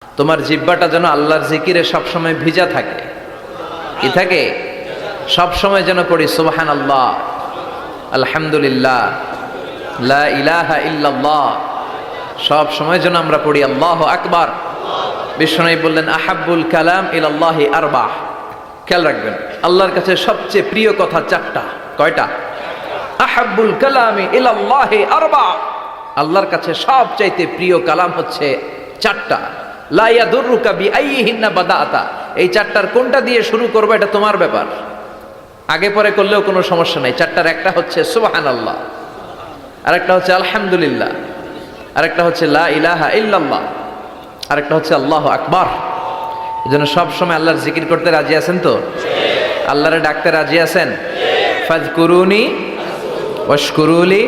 তোমার জিহ্বাটা যেন আল্লাহর জিকিরে সবসময় ভিজা থাকে। কি থাকে? সবসময় যেন পড়ি সুবহানাল্লাহ, আলহামদুলিল্লাহ, লা ইলাহা ইল্লাল্লাহ। সব সময় যেন আমরা পড়ি আল্লাহু আকবার। বিশ্বনবী বললেন আহাব্বুল কালাম ইলাল্লাহি আরবাহ। খেয়াল রাখবেন, আল্লাহর কাছে সবচেয়ে প্রিয় কথা চারটা। কয়টা? আহাব্বুল কালামি ইলাল্লাহি আরবাহ। আল্লাহর কাছে সবচাইতে প্রিয় কালাম হচ্ছে চারটা। লা ইয়াদুররুকা বিআইয়িহিন্না বাদাআতা। এই চারটার কোনটা দিয়ে শুরু করবে এটা তোমার ব্যাপার, আগে পরে করলেও কোনো সমস্যা নাই। চারটার একটা হচ্ছে সুবহানাল্লাহ, আরেকটা হচ্ছে আলহামদুলিল্লাহ, আরেকটা হচ্ছে লা ইলাহা ইল্লাল্লাহ, আরেকটা হচ্ছে আল্লাহু আকবার। এজন্য সব সময় আল্লাহর জিকির করতে রাজি আছেন তো? আল্লাহরে ডাকতে রাজি আছেন? ফাযকুরুনি ওয়াশকুরুলি।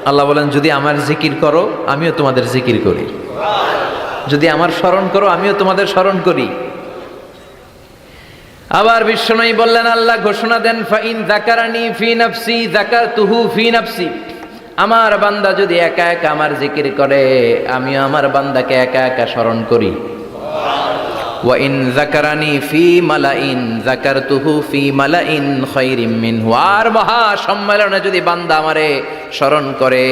আল্লাহ বলেন যদি আমার জিকির করো আমিও তোমাদের জিকির করি, যদি আমার স্মরণ করো আমিও তোমাদের স্মরণ করি। আবার বিশ্বনবী বললেন, আল্লাহ ঘোষণা দেন ফাইন যাকারানি ফি নাফসি যাকারতুহু ফি নাফসি। আমার বান্দা যদি একা একা আমার জিকির করে আমিও আমার বান্দাকে একা একা স্মরণ করি। ওয়া ইন যাকারানি ফি মালাইন যাকারতুহু ফি মালাইন খায়রিম মিনহু। আর মহা সম্মেলনে যদি বান্দা আমারে স্মরণ করে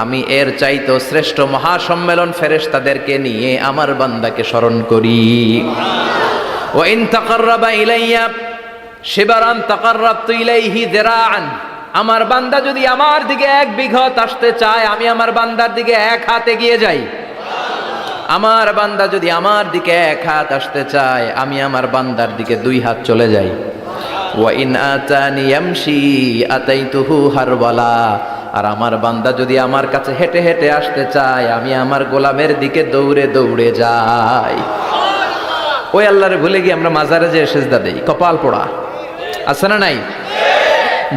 আমি এর চাইতো শ্রেষ্ঠ মহা সম্মেলন ফেরেশতাদেরকে নিয়ে আমার বান্দাকে স্মরণ করি। ওয়া ইন তাকাররাবা ইলাইয়া শিবরান তাকাররাবতু ইলাইহি যিরাআন। আমার বান্দা যদি আমার দিকে এক বিঘত আসতে চায় আমি আমার বান্দার দিকে এক হাত এগিয়ে যাই। আমার বান্দা যদি আমার দিকে এক হাত আসতে চায় আমি আমার বান্দার দিকে দুই হাত চলে যাই। ওয়া ইন আতানি ইয়ামশি আতাইতুহু হারওয়ালা। আর আমার বান্দা যদি আমার কাছে হেঁটে হেঁটে আসতে চায় আমি আমার গোলামের দিকে দৌড়ে দৌড়ে যাই। ওই আল্লাহরে ভুলে গিয়ে আমরা মাজারে যে সেজদা দেই, কপাল পোড়া। আছে না নাই?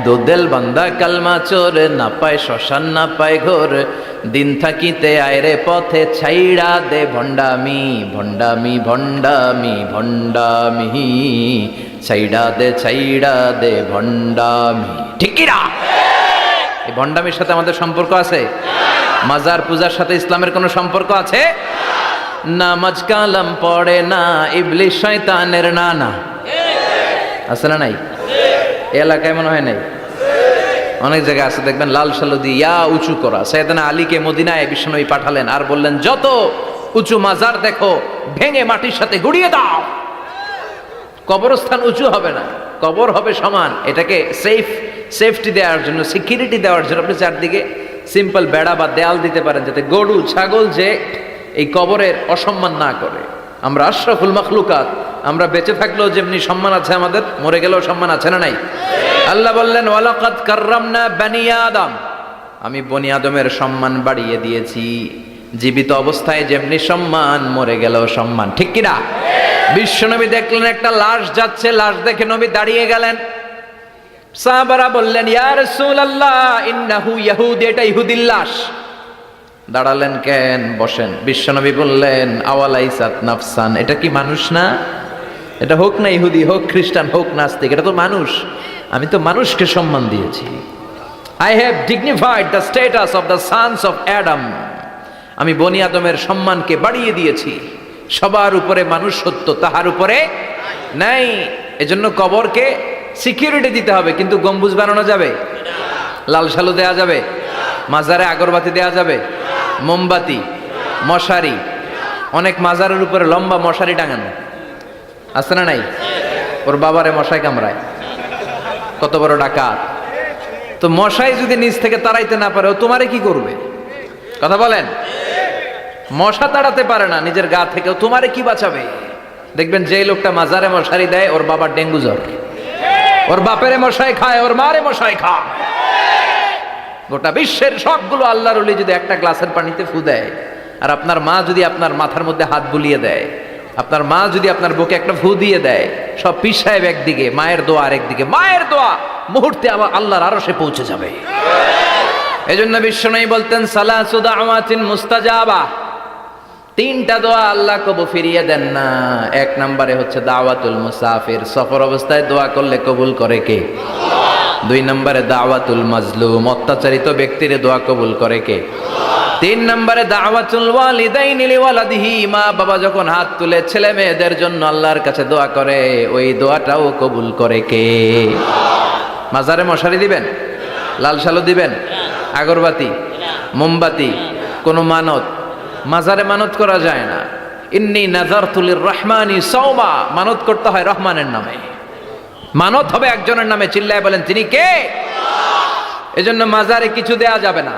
দোদেল বান্দা কালমা চোর, না পায় শ্মশান না পায় ঘোর, দিন থাকিতে আয়রে পথে ছাইড়া দে ভণ্ডামি ভণ্ডামি ভণ্ডামি ভণ্ডামি, ছাইড়া দে ভণ্ডামি। ঠিক কি না? এই ভণ্ডামির সাথে আমাদের সম্পর্ক আছে? মাজার পূজার সাথে ইসলামের কোনো সম্পর্ক আছে? নামাজ কালাম পড়ে না ইবলিশ শয়তানের নানা। আছে না নাই? এলাকায় মনে হয় নাই, অনেক জায়গায় আছে দেখবেন লাল সালু দিয়া উঁচু করা। সাইয়েদনা আলীকে মদিনায় বিশ্বনবী পাঠালেন আর বললেন যত উঁচু মাজার দেখো ভেঙে মাটির সাথে গুড়িয়ে দাও। কবরস্থান উঁচু হবে না, কবর হবে সমান। এটাকে সেফটি দেওয়ার জন্য, সিকিউরিটি দেওয়ার জন্য আপনি চারদিকে সিম্পল বেড়া বা দেয়াল দিতে পারেন যাতে গরু ছাগল যে এই কবরের অসম্মান না করে। আমরা আশরাফুল মাখলুকাত, আমরা বেঁচে থাকলেও যেমনি সম্মান আছে আমাদের, মরে গেলেও সম্মান আছে না নাই? আল্লাহ বললেন ওয়ালাকাদ কাররামনা বানি আদম। আমি বনি আদমের সম্মান বাড়িয়ে দিয়েছি। জীবিত অবস্থায় যেমনি সম্মান, মরে গেলেও সম্মান। ঠিক কি না? বিশ্বনবী দেখলেন একটা লাশ যাচ্ছে, লাশ দেখে নবী দাঁড়িয়ে গেলেন। সাহাবারা বললেন ইয়া রাসূলুল্লাহ ইন্নাহু ইয়াহুদি, এটা ইহুদির লাশ। দাঁড়ালেন কেন? বসেন। বিশ্বনবী বললেন আওয়ালাইসাত নাফসান, এটা কি মানুষ না? এটা হোক না ইহুদি, হোক খ্রিস্টান, হোক নাস্তিক, এটা তো মানুষ। আমি তো মানুষকে সম্মান দিয়েছি। I have dignified the status of the sons of Adam. আমি বনি আদমের সম্মানকে বাড়িয়ে দিয়েছি। সবার উপরে মানুষ সত্য, তাহার উপরে নাই। এজন্য কবরকে সিকিউরিটি দিতে হবে, কিন্তু গম্বুজ বানানো যাবে? লাল সালু দেয়া যাবে? মাজারে আগরবাতি দেয়া যাবে? মোমবাতি, মশারি, অনেক মাজারের উপরে লম্বা মশারি টাঙানো আছে না নাই? ওর বাবারে মশাই কামড়ায়, কত বড় ডাকাত। তো মশাই যদি নিজ থেকে তাড়াইতে না পারে ও তোমারে কি করবে? কথা বলেন। মশা তাড়াতে পারে না নিজের গা থেকে, ও তোমারে কি বাঁচাবে? দেখবেন যে লোকটা মাজারে মশারি দেয় ওর বাবার ডেঙ্গু জ্বর, ওর বাপেরে মশাই খায়, ওর মারে মশাই খায়। গোটা বিশ্বের সবগুলো আল্লাহর ওলি যদি একটা গ্লাসের পানিতে ফু দেয়, আর আপনার মা যদি আপনার মাথার মধ্যে হাত বুলিয়ে দেয়, আপনার মা যদি আপনার বুকে একটা ফু দিয়ে দেয়, সব পীর সাহেব একদিকে, মায়ের দোয়া আরেকদিকে। মায়ের দোয়া মুহূর্তে আবার আল্লাহর আরশে পৌঁছে যাবে। এজন্য বিশ্বনবী বলতেন সালাসু দাওয়াতিন মুস্তাজাবা, তিনটা দোয়া আল্লাহ কবুল ফিরিয়ে দেন না। এক নম্বরে হচ্ছে দাওয়াতুল মুসাফির, সফর অবস্থায় দোয়া করলে কবুল করে কে? দুই নম্বরে দাওয়াতুল মাজলুম, অত্যাচারিত ব্যক্তির দোয়া কবুল করে কে? তিন নম্বরে দাওয়াতুল ওয়ালিদাইনি লিওয়ালাদিহি, মা বাবা যখন হাত তুলে ছেলে মেয়েদের জন্য আল্লাহর কাছে দোয়া করে, ওই দোয়াটাও কবুল করে কে? মাজারে মশারি দিবেন, লাল শালু দিবেন, আগরবাতি, মোমবাতি, কোনো মানত? মাজারে মানত করা যায় না। ইন্নী নাযারতু লিররহমানি সাওমা, মানত করতে হয় রহমানের নামে, মানত হবে একজনের নামে। চিল্লায় বলেন তিনি কে? এজন্য মাজারে কিছু দেয়া যাবে না।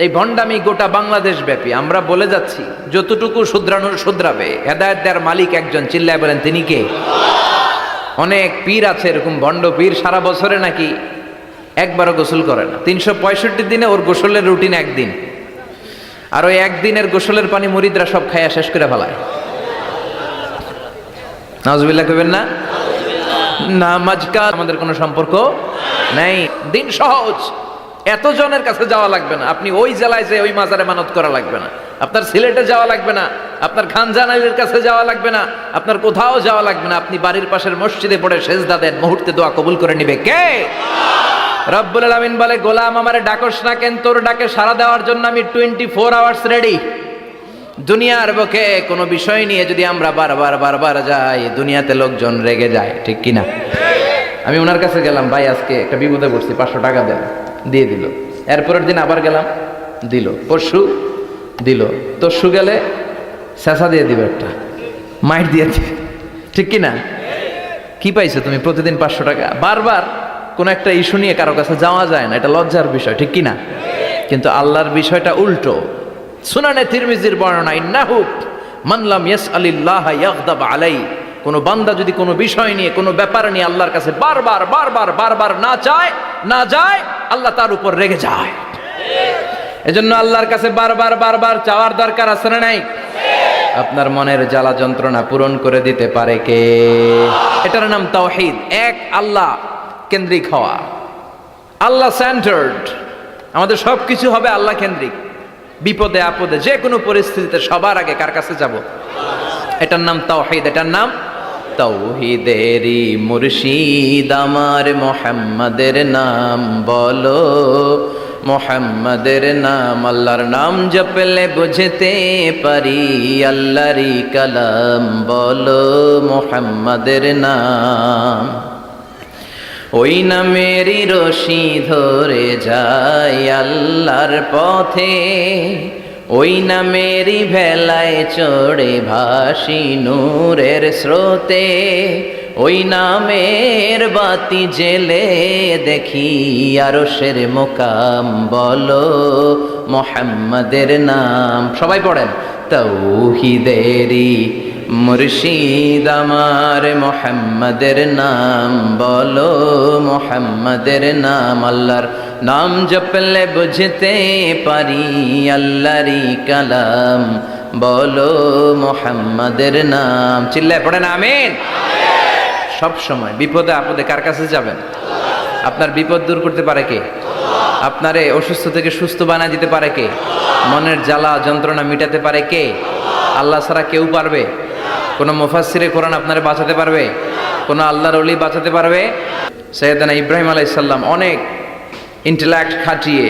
এই ভণ্ডামি গোটা বাংলাদেশ ব্যাপী, আমরা বলে যাচ্ছি যতটুকু শুধরানোর শুধরাবে। হেদায়েত দেওয়ার মালিক একজন, চিল্লায় বলেন তিনি কে? অনেক পীর আছে এরকম ভণ্ড পীর, সারা বছরে নাকি একবারও গোসল করে না, 365 দিনে ওর গোসলের রুটিন একদিন, আর ওই একদিনের গোসলের পানি মুরিদরা সব খাইয়া শেষ করে ফেলায়। নাউজুবিল্লাহ কইবেন না? নামাজকা আমাদের কোনো সম্পর্ক নাই। দিন সহজ, এত জনের কাছে যাওয়া লাগবে না, আপনি ওই জেলায় যে ওই মাজারে মানত করা লাগবে না, আপনার সিলেটে যাওয়া লাগবে না, আপনার খানজানাইলের কাছে যাওয়া লাগবে না, আপনার কোথাও যাওয়া লাগবে না। আপনি বাড়ির পাশের মসজিদে পড়ে সেজদা দেন, মুহূর্তে দোয়া কবুল করে নিবে কে? রব্বুল আলামিন বলে, গোলাম আমারে ডাকস না কেন? তোর ডাকে সাড়া দেওয়ার জন্য আমি 24 আওয়ার্স রেডি। দুনিয়ার বুকে কোনো বিষয় নিয়ে যদি আমরা বারবার যাই, দুনিয়াতে লোকজন রেগে যায়, ঠিক কিনা? আমি ওনার কাছে গেলাম, ভাই আজকে একটা বিপদে পড়ছি, 500 টাকা দেন, দিয়ে দিল। এরপরের দিন আবার গেলাম, দিল। পরশু দিল, তরশু গেলে শেষা দিয়ে দিবে, একটা মাইট দিয়ে দিবে, ঠিক কিনা? কি পাইছো তুমি? প্রতিদিন 500 টাকা। বারবার কোন একটা ইস্যু নিয়ে কারো কাছে যাওয়া যায় না, এটা লজ্জার বিষয়, ঠিক কিনা? কিন্তু আল্লাহর বিষয়টা উল্টো। সুনানে তিরমিজির বর্ণনা, ইন্নাহু মান লাম ইয়াসআলিল্লাহ ইয়াগদাব আলাই, কোন বান্দা যদি কোনো বিষয় নিয়ে, কোনো ব্যাপার নিয়ে আল্লাহর কাছে বারবার না চায়, না যায়, আল্লাহ তার উপর রেগে যায়। এজন্য আল্লাহর কাছে বারবার চাওয়ার দরকার আছে না নাই? আপনার মনের জ্বালা যন্ত্রণা পূরণ করে দিতে পারে কে? এটার নাম তাওহীদ, এক আল্লাহ কেন্দ্রিক হওয়া, আল্লাহ সেন্টার্ড। আমাদের সবকিছু হবে আল্লাহ কেন্দ্রিক। বিপদে আপদে যে কোনো পরিস্থিতিতে সবার আগে কার কাছে যাব? এটার নাম তাওহীদ, এটার নাম তাওহীদেরই মুর্শিদ আমার মুহাম্মাদের নাম বলো, মুহাম্মাদের নাম। আল্লাহর নাম জপলে বুঝতে পারি আল্লাহরই কালাম বলো, মুহাম্মাদের নাম। ওই নামেরই রশি ধরে যায় আল্লাহর পথে, ওই নামেরই ভেলায় চড়ে ভাসি নূরের স্রোতে, ওই নামের বাতি জেলে দেখি আরশের মুকাম বলো, মুহাম্মাদের নাম। সবাই পড়েন, তাওহীদেরই মুর্শিদ আমার মুহাম্মাদের নাম বলো, মুহাম্মাদের নাম। আল্লাহর নাম জপলে বুঝতে পারি আল্লাহরই কালাম বলো, মুহাম্মাদের নাম। চিল্লায় পড়েন আমিন। সব সময় বিপদে আপদে কার কাছে যাবেন? আপনার বিপদ দূর করতে পারে কে? আপনারে অসুস্থ থেকে সুস্থ বানায় দিতে পারে কে? মনের জ্বালা যন্ত্রণা মিটাতে পারে কে? আল্লাহ ছাড়া কেউ পারবে? কোন মুফাসসিরে কোরআন আপনারে বাঁচাতে পারবে? কোন আল্লাহর ওলি বাঁচাতে পারবে? সাইয়েদনা ইব্রাহিম আলাইহিস সালাম অনেক ইন্টেলেক্ট খাটিয়ে,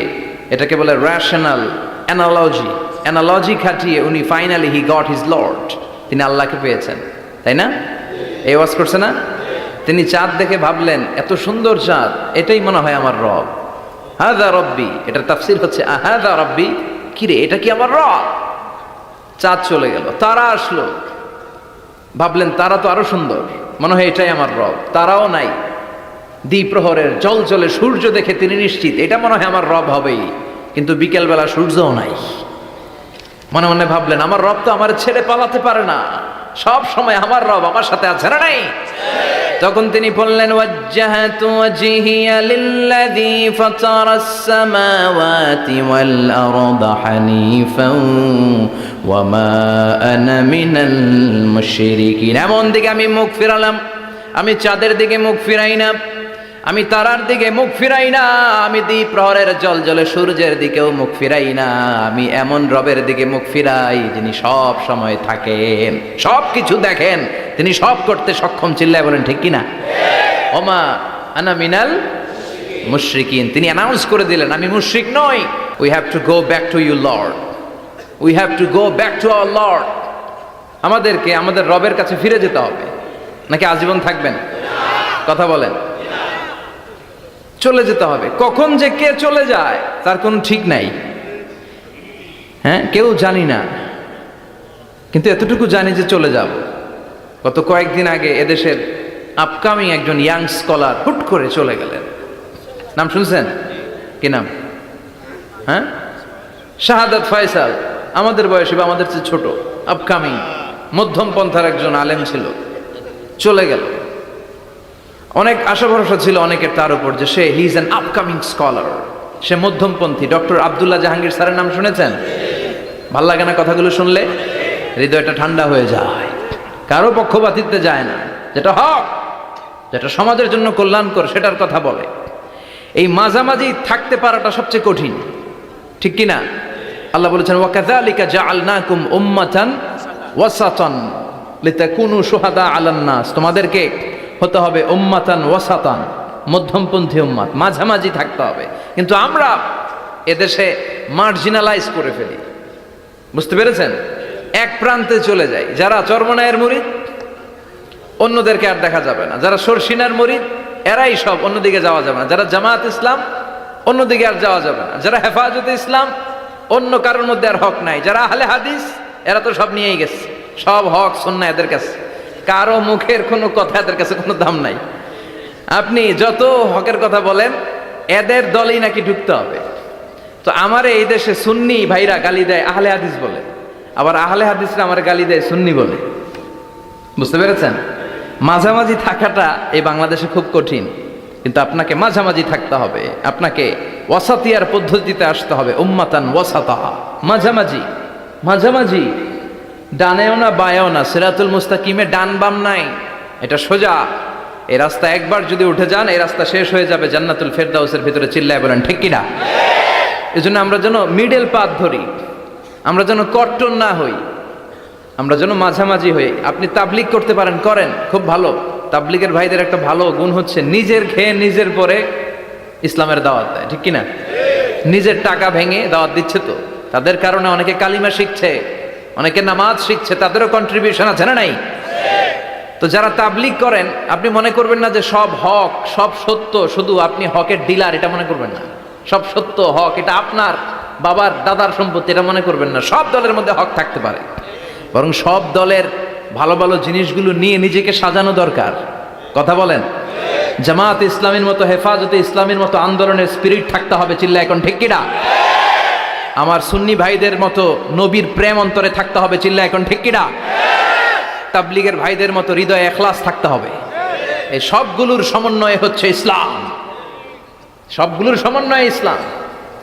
এটাকে বলে রেশনাল অ্যানালজি খাটিয়ে উনি finally he got his Lord, তিনি আল্লাহকে পেয়েছেন, তাই না? এই ওয়াজ করছে না? তিনি চাঁদ দেখে ভাবলেন, এত সুন্দর চাঁদ, এটাই মনে হয় আমার রব। হাযা রব্বি, এটার তাফসীর হচ্ছে হাযা রব্বি, কিরে এটা কি আমার রব? চাঁদ চলে গেল, তারা আসলো, ভাবলেন তারা তো আরো সুন্দর, মনে হয় এটাই আমার রব। তারাও নাই, দ্বিপ্রহরের জলজলে সূর্য দেখে তিনি নিশ্চিত এটা মনে হয় আমার রব হবেই, কিন্তু বিকেলবেলা সূর্যও নাই। মনে মনে ভাবলেন, আমার রব তো আমার ছেড়ে পালাতে পারে না, সব সময় আমার রব আমার সাথে আছে না নাই? তখন তিনি বললেন, ওয়াজ্জাহাতু ওয়াজহিয়া লিল্লাযী ফাতারাস সামাওয়াতি ওয়াল আরদা হানিফান ওয়া মা আনা মিনাল মুশরিকিন। এমন দিকে আমি মুখ ফিরালাম, আমি চাঁদের দিকে মুখ ফিরাই না, আমি তারার দিকে মুখ ফিরাই না, আমি দ্বিপ্রহরের জলজলে সূর্যের দিকেও মুখ ফিরাই না, আমি এমন রবের দিকে মুখ ফিরাই যিনি সব সময় থাকেন, সব কিছু দেখেন, তিনি সব করতে সক্ষম। চিল্লায় বলেন ঠিক কিনা? ওমা আনা মিনাল মুশরিকিন, তিনি অ্যানাউন্স করে দিলেন আমি মুশরিক নই। We have to go back to you lord. We have to go back to our lord. আমাদেরকে আমাদের রবের কাছে ফিরে যেতে হবে, নাকি আজীবন থাকবেন? কথা বলেন। চলে যেতে হবে। কখন যে কে চলে যায় তার কোনো ঠিক নাই, হ্যাঁ, কেউ জানি না, কিন্তু এতটুকু জানি যে চলে যাব। গত কয়েকদিন আগে এদেশের আপকামিং একজন ইয়াং স্কলার হুট করে চলে গেলেন। নাম শুনছেন? কি নাম? হ্যাঁ, শাহাদাত ফয়সাল। আমাদের বয়সে বা আমাদের চেয়ে ছোট, আপকামিং মধ্যম পন্থার একজন আলেম ছিল, চলে গেল। অনেক আশা ভরসা ছিল অনেকের তার উপর যে সে he is an upcoming scholar, সে মধ্যমপন্থী। ডক্টর আব্দুল্লাহ জাহাঙ্গীর স্যারের নাম শুনেছেন? ভাল লাগে না কথাগুলো শুনলে? হৃদয়টা ঠান্ডা হয়ে যায়। কারো পক্ষপাতিত্বে যায় না, যেটা হক, যেটা সমাজের জন্য কল্যাণকর সেটার কথা বলে। এই মাঝামাঝি থাকতে পারাটা সবচেয়ে কঠিন, ঠিক কি না? আল্লাহ বলেছেন ওয়াকাযালিকা জাআলনাকুম উম্মাতান ওয়াসাতান লিতাকুনু শুহাদা আলান নাস। তোমাদেরকে হতে হবে উম্মাতান ওয়াসাতান, মধ্যমপন্থী উম্মাত, মাঝামাঝি থাকতে হবে। কিন্তু আমরা এদেশে মার্জিনালাইজ করে ফেলি, বুঝতে পেরেছেন? এক প্রান্তে চলে যাই। যারা চরমনায়ের মুরিদ অন্যদেরকে আর দেখা যাবে না, যারা সরসিনার মুরিদ এরাই সব, অন্যদিকে যাওয়া যাবে না। যারা জামায়াত ইসলাম অন্যদিকে আর যাওয়া যাবে না। যারা হেফাজতে ইসলাম অন্য কারোর মধ্যে আর হক নাই। যারা আহলে হাদিস এরা তো সব নিয়েই গেছে, সব হক সুন্নাহ এদের কাছে, কারো মুখের কোনো কথা এদের কাছে কোনো দাম নাই। আপনি যত হকের কথা বলেন এদের দলেই নাকি ঢুকতে হবে। তো আমার এই দেশে সুন্নি ভাইরা গালি দেয় আহলে হাদিস বলে, আবার আহলে হাদিসরা আমার গালি দেয় সুন্নি বলে, বুঝতে পেরেছেন? মাঝামাঝি থাকাটা এই বাংলাদেশে খুব কঠিন, কিন্তু আপনাকে মাঝামাঝি থাকতে হবে। আপনাকে ওয়াসাতিয়ার পদ্ধতিতে আসতে হবে, উম্মাতান ওয়াসাতা, মাঝামাঝি। মাঝামাঝি ডানেও না বায়েও না, সিরাতুল মুস্তাকিমে ডান বাম নাই, এটা সোজা। এই রাস্তা একবার যদি উঠে যান এই রাস্তা শেষ হয়ে যাবে জান্নাতুল ফেরদাউসের ভিতরে। চিল্লায় বলেন ঠিক কিনা? এই জন্য আমরা যেন মিডল পাথ ধরি, আমরা যেন কট্টর না হই, আমরা যেন মাঝামাঝি হই। আপনি তাবলিগ করতে পারেন, করেন, খুব ভালো। তাবলিগের ভাইদের একটা ভালো গুণ হচ্ছে নিজের খেয়ে নিজের পরে ইসলামের দাওয়াত দেয়, ঠিক কিনা? নিজের টাকা ভেঙে দাওয়াত দিচ্ছে, তো তাদের কারণে অনেকে কালিমা শিখছে, অনেকে নামাজ শিখছে, তাদেরও কন্ট্রিবিউশন আছে না নাই? তো যারা তাবলিগ করেন আপনি মনে করবেন না যে সব হক সব সত্য, শুধু আপনি হকের ডিলার এটা মনে করবেন না। সব সত্য হক এটা আপনার বাবার দাদার সম্পত্তি এটা মনে করবেন না। সব দলের মধ্যে হক থাকতে পারে, বরং সব দলের ভালো ভালো জিনিসগুলো নিয়ে নিজেকে সাজানো দরকার। কথা বলেন। জামাত ইসলামের মতো, হেফাজতে ইসলামের মতো আন্দোলনের স্পিরিট থাকতে হবে। চিল্লা এখন ঠিক কিনা? আমার সুন্নি ভাইদের মতো নবীর প্রেম অন্তরে থাকতে হবে। চিল্লা এখন ঠিক কিনা? তাবলিগের ভাইদের মতো হৃদয়ে ইখলাস থাকতে হবে। এই সবগুলোর সমন্বয় হচ্ছে ইসলাম, সবগুলোর সমন্বয় ইসলাম।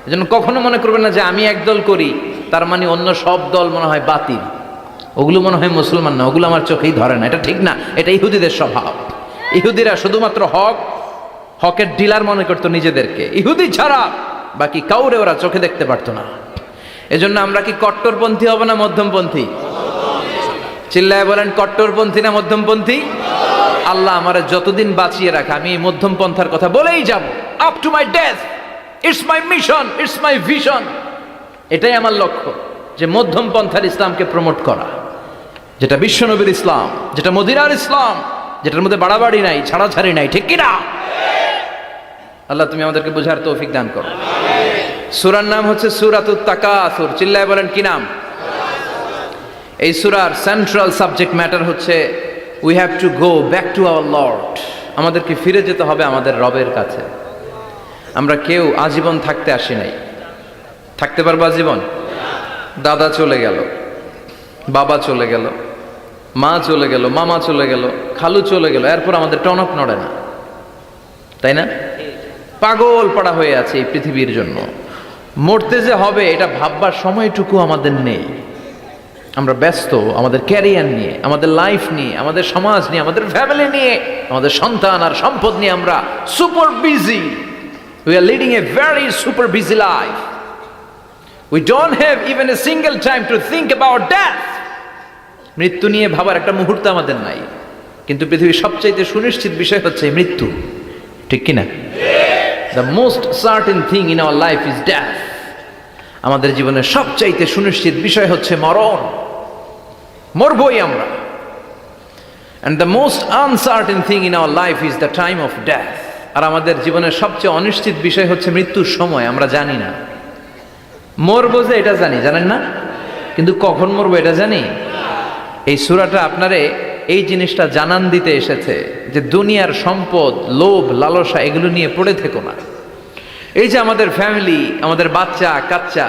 এজন্য কখনো মনে করবেন না যে আমি একদল করি তার মানে অন্য সব দল মনে হয় বাতিল, ওগুলো মনে হয় মুসলমান না, ওগুলো আমার চোখেই ধরে না। এটা ঠিক না, এটা ইহুদিদের স্বভাব। ইহুদিরা শুধুমাত্র হকের ডিলার মনে করতো নিজেদেরকে, ইহুদি ছাড়া বাকি কাউরে ওরা চোখে দেখতে পারতো না। এজন্য আমরা কি কট্টরপন্থী হব না মধ্যমপন্থী? চিল্লায় বলেন কট্টরপন্থী না মধ্যমপন্থী? আল্লাহ আমারে যতদিন বাঁচিয়ে রাখে আমি এই মধ্যম পন্থার কথা বলেই যাব, up to my death. It's my mission, it's my vision. এটাই আমার লক্ষ্য, যে মধ্যম পন্থার ইসলামকে প্রমোট করা, যেটা বিশ্বনবীর ইসলাম, যেটা মদিনার ইসলাম, যেটার মধ্যে বাড়াবাড়ি নাই, ছাড়াছাড়ি নাই, ঠিক কিনা? আল্লাহ তুমি আমাদেরকে বোঝার তৌফিক দান করো। সূরার নাম হচ্ছে সূরাতুত তাকাসুর। চিল্লায় বলেন কি নাম? এই সূরার সেন্ট্রাল সাবজেক্ট ম্যাটার হচ্ছে we have to go back to our lord. আমাদেরকে ফিরে যেতে হবে আমাদের রবের কাছে। আমরা কেউ আজীবন থাকতে আসি নাই। থাকতে পারবো আজীবন? দাদা চলে গেল, বাবা চলে গেল, মা চলে গেল, মামা চলে গেল, খালু চলে গেল, এরপর আমাদের টনক নড়ে না, তাই না? পাগল পাড়া হয়ে আছে এই পৃথিবীর জন্য। মরতে যে হবে এটা ভাববার সময়টুকু আমাদের নেই। আমরা ব্যস্ত আমাদের ক্যারিয়ার নিয়ে, আমাদের লাইফ নিয়ে, আমাদের সমাজ নিয়ে, আমাদের ফ্যামিলি নিয়ে, আমাদের সন্তান আর সম্পদ নিয়ে আমরা super busy. We are leading a very super busy life. We don't have even a single time to think about death. মৃত্যু নিয়ে ভাবার একটা মুহূর্ত আমাদের নাই। কিন্তু পৃথিবীর সবচাইতে সুনিশ্চিত বিষয় হচ্ছে মৃত্যু, ঠিক কিনা? The most certain thing in our life is death. আমাদের জীবনের সবচাইতে সুনিশ্চিত বিষয় হচ্ছে মরণ। মরবই আমরা। And the most uncertain thing in our life is the time of death. আর আমাদের জীবনের সবচেয়ে অনিশ্চিত বিষয় হচ্ছে মৃত্যুর সময়। আমরা জানি না মরবো, যে এটা জানি, জানেন না, কিন্তু কখন মরবো এটা জানি। এই সূরাটা আপনারে এই জিনিসটা জানান দিতে এসেছে যে দুনিয়ার সম্পদ, লোভ, লালসা এগুলো নিয়ে পড়ে থেকো না। এই যে আমাদের ফ্যামিলি, আমাদের বাচ্চা কাচ্চা,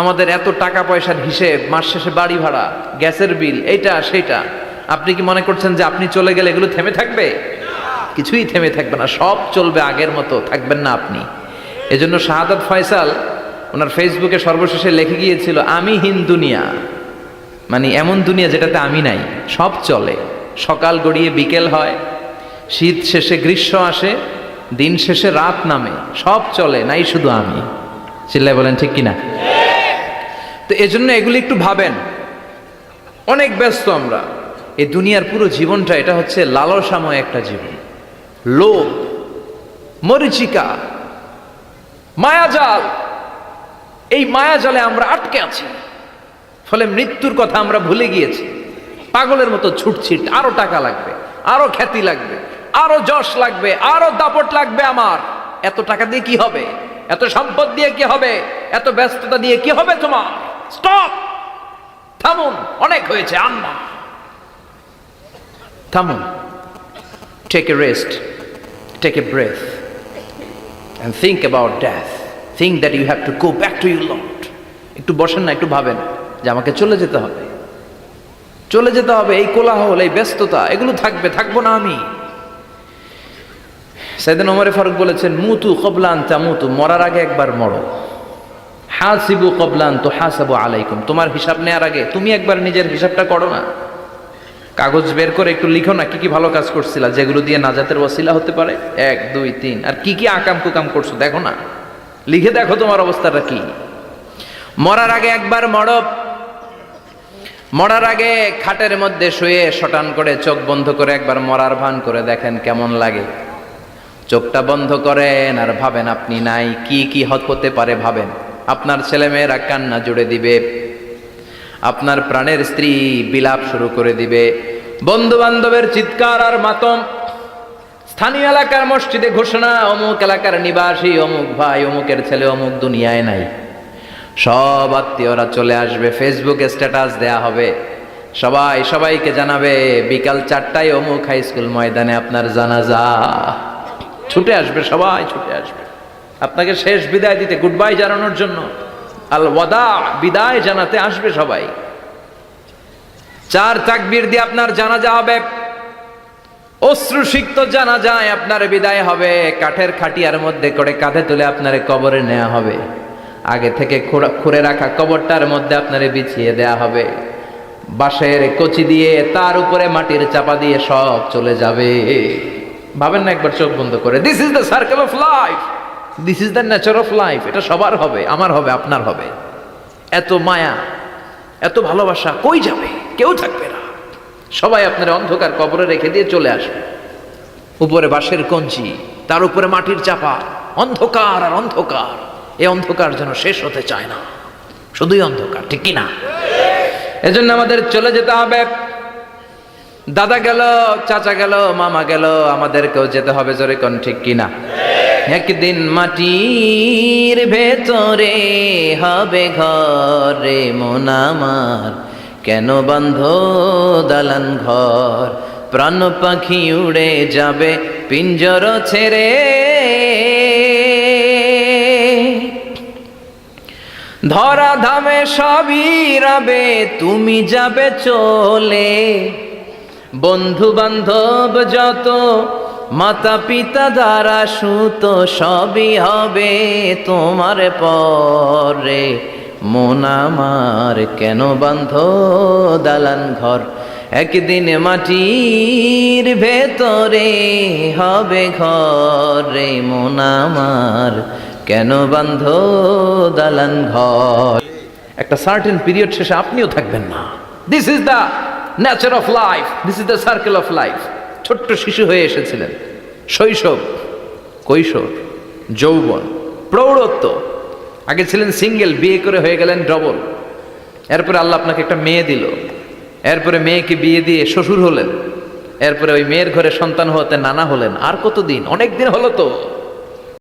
আমাদের এত টাকা পয়সার হিসেব, মাস শেষে বাড়ি ভাড়া, গ্যাসের বিল, এইটা সেটা, আপনি কি মনে করছেন যে আপনি চলে গেলে এগুলো থেমে থাকবে? কিছুই থেমে থাকবে না, সব চলবে আগের মতো, থাকবেন না আপনি। এজন্য শাহাদাত ফয়সাল ওনার ফেসবুকে সর্বশেষে লিখে গিয়েছিল, আমি হীন দুনিয়া, মানে এমন দুনিয়া যেটাতে আমি নাই, সব চলে, সকাল গড়িয়ে বিকেল হয়, শীত শেষে গ্রীষ্ম আসে, দিন শেষে রাত নামে, সব চলে, নাই শুধু আমি। চিল্লায় বলেন ঠিক কিনা? তো এজন্য এগুলি একটু ভাবেন। অনেক ব্যস্ত আমরা, এই দুনিয়ার পুরো জীবনটা এটা হচ্ছে লালসাময় একটা জীবন, লোভ, মরিচিকা, মায়াজাল। এই মায়াজালে আমরা আটকে আছি, ফলে মৃত্যুর কথা আমরা ভুলে গিয়েছি। পাগলের মতো ছুটছি, আরো টাকা লাগবে, আরো খ্যাতি লাগবে, আরো যশ লাগবে, আরো দাপট লাগবে আমার। এত টাকা দিয়ে কি হবে? এত সম্পদ দিয়ে কি হবে? এত ব্যস্ততা দিয়ে কি হবে তোমার? স্টপ, থামুন, অনেক হয়েছে, আন্না, থামুন। Take a rest, take a breath and think about death. Think that you have to go back to your Lord. একটু বসেন না, একটু ভাবেন যে আমাকে চলে যেতে হবে, চলে যেতে হবে। এই কোলাহল, এই ব্যস্ততা, এগুলো থাকবে, থাকবো না আমি। সাইয়েদনা ওমর ফারুক বলেছেন, মুতু ক্বাবলা আন তামুতু, মরার আগে একবার মরো। হাসিবু ক্বাবলা আন তুহাসাবু আলাইকুম, তোমার হিসাব নেওয়ার আগে তুমি একবার নিজের হিসাবটা করো না। কাগজ বের করে একটু লিখো না কি কি ভালো কাজ করছিলা, যেগুলো দিয়ে নাজাতের ওসিলা হতে পারে, 1 2 3, আর কি কি আকাম কুকাম করছো দেখো না, লিখে দেখো তোমার অবস্থাটা কি। মরার আগে একবার মরো। মরার আগে খাটের মধ্যে শুয়ে শটান করে চোখ বন্ধ করে একবার মরার ভান করে দেখেন কেমন লাগে। চোখটা বন্ধ করেন আর ভাবেন আপনি নাই, কি কি হতে পারে ভাবেন। আপনার ছেলেমেয়েরা কান্না জুড়ে দিবে, আপনার প্রাণের স্ত্রী বিলাপ শুরু করে দিবে, বন্ধু বান্ধবের চিৎকার আর মাতম, স্থানীয় এলাকার মসজিদে ঘোষণা, অমুক এলাকার নিবাসী অমুক ভাই, অমুকের ছেলে অমুক দুনিয়ায় নাই। সব আত্মীয়রা চলে আসবে, ফেসবুকে স্ট্যাটাস দেয়া হবে, সবাই সবাইকে জানাবে বিকাল 4টায় অমুক হাই স্কুল ময়দানে আপনার জানাজা। ছুটে আসবে, সবাই ছুটে আসবে আপনাকে শেষ বিদায় দিতে, গুড বাই জানানোর জন্য, আল ওয়াদা, বিদায় জানাতে আসবে সবাই। 4 তাকবীর দিয়ে আপনার জানাজা হবে, অশ্রুসিক্ত জানাজায় আপনার বিদায় হবে। কাঠের খাটিয়ার মধ্যে করে কাঁধে তুলে আপনার কবরে নেওয়া হবে, আগে থেকে খুঁড়ে রাখা কবরটার মধ্যে আপনারে বিছিয়ে দেয়া হবে, বাঁশের কচি দিয়ে তার উপরে মাটির চাপা দিয়ে সব চলে যাবে। ভাবেন না একবার চোখ বন্ধ করে, this is the circle of life, this is the nature of life. এটা সবার হবে, আমার হবে, আপনার হবে। এত মায়া, এত ভালোবাসা কই যাবে? কেউ থাকবে না, সবাই আপনার অন্ধকার কবরে রেখে দিয়ে চলে আসবে। উপরে বাঁশের কঞ্চি, তার উপরে মাটির চাপা, অন্ধকার আর অন্ধকার। এই অন্ধকার যেন শেষ হতে চায় না, শুধুই অন্ধকার, ঠিক কিনা? এজন্য আমাদের চলে যেতে হবে। দাদা গেল, চাচা গেল, মামা গেল, আমাদেরকেও যেতে হবে, জোরে কোন ঠিক কিনা? একদিন মাটির ভেতরে হবে ঘর রে মন আমার, কেন বন্ধ দালান ঘর, প্রাণ পাখি উড়ে যাবে পিঞ্জর ছেড়ে, ধরা ধামে সবই রবে তুমি যাবে চলে, বন্ধু বান্ধব যত, মাতা পিতা দ্বারা সুত, সবই হবে তোমার পরে মন আমার, কেন বান্ধ দালান ঘর, একদিন মাটির ভেতরে হবে ঘর রে মন আমার, কেন বান্ধ দালান ঘর। একটা সার্টেন পিরিয়ড শেষে আপনিও থাকবেন না। This is the nature of life, this is the circle of life. ছোট্ট শিশু হয়ে এসেছিলেন, শৈশব, কৈশোর, যৌবন, প্রৌঢ়ত্ব, আগে ছিলেন সিঙ্গেল, বিয়ে করে হয়ে গেলেন ডবল। এরপরে আল্লাহ আপনাকে একটা মেয়ে দিল, এরপরে মেয়েকে বিয়ে দিয়ে শ্বশুর হলেন, এরপরে ওই মেয়ের ঘরে সন্তান হতে নানা হলেন। আর কতদিন? অনেক দিন হলো তো।